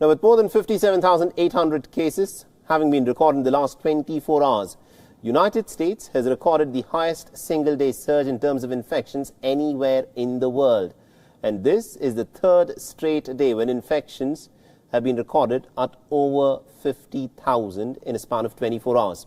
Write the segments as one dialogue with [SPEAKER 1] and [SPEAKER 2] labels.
[SPEAKER 1] Now, with more than 57,800 cases having been recorded in the last 24 hours, United States has recorded the highest single-day surge in terms of infections anywhere in the world. And this is the third straight day when infections have been recorded at over 50,000 in a span of 24 hours.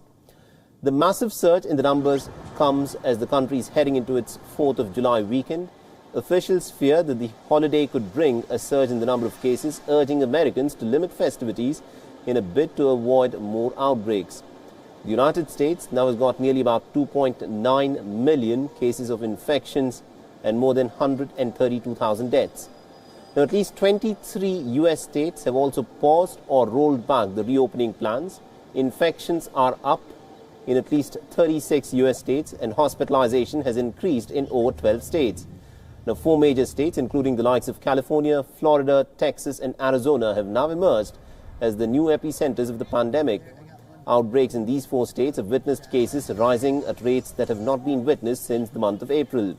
[SPEAKER 1] The massive surge in the numbers comes as the country is heading into its 4th of July weekend. Officials fear that the holiday could bring a surge in the number of cases, urging Americans to limit festivities in a bid to avoid more outbreaks. The United States now has got nearly about 2.9 million cases of infections and more than 132,000 deaths. Now, at least 23 U.S. states have also paused or rolled back the reopening plans. Infections are up in at least 36 U.S. states, and hospitalization has increased in over 12 states. Now, 4 major states, including the likes of California, Florida, Texas and Arizona, have now emerged as the new epicenters of the pandemic. Outbreaks in these 4 states have witnessed cases rising at rates that have not been witnessed since the month of April.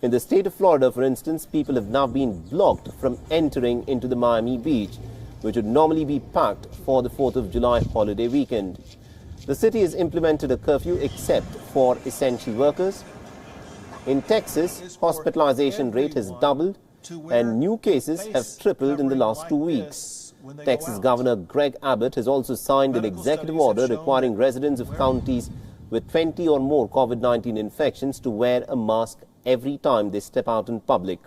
[SPEAKER 1] In the state of Florida, for instance, people have now been blocked from entering into the Miami beach, which would normally be packed for the 4th of July holiday weekend. The city has implemented a curfew except for essential workers. In Texas, hospitalization rate has doubled and new cases have tripled in the last 2 weeks. Texas Governor Greg Abbott has also signed an executive order requiring residents of counties with 20 or more COVID-19 infections to wear a mask every time they step out in public.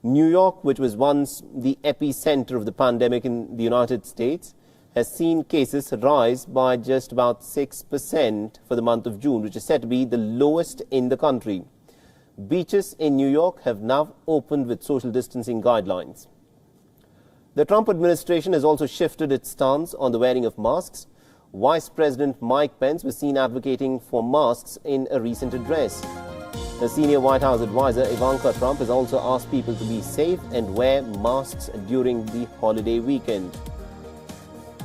[SPEAKER 1] New York, which was once the epicenter of the pandemic in the United States, has seen cases rise by just about 6% for the month of June, which is said to be the lowest in the country. Beaches in New York have now opened with social distancing guidelines. The Trump administration has also shifted its stance on the wearing of masks. Vice President Mike Pence was seen advocating for masks in a recent address. The senior White House advisor Ivanka Trump has also asked people to be safe and wear masks during the holiday weekend.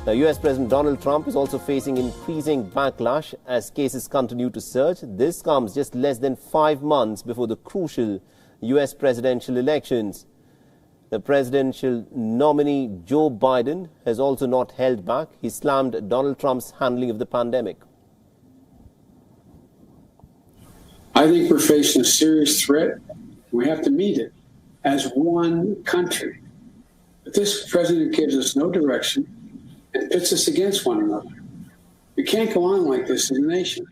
[SPEAKER 1] Now, US President Donald Trump is also facing increasing backlash as cases continue to surge. This comes just less than 5 months before the crucial US presidential elections. The presidential nominee Joe Biden has also not held back. He slammed Donald Trump's handling of the pandemic.
[SPEAKER 2] I think we're facing a serious threat. We have to meet it as one country. But this president gives us no direction and pits us against one another. We can't go on like this as a nation.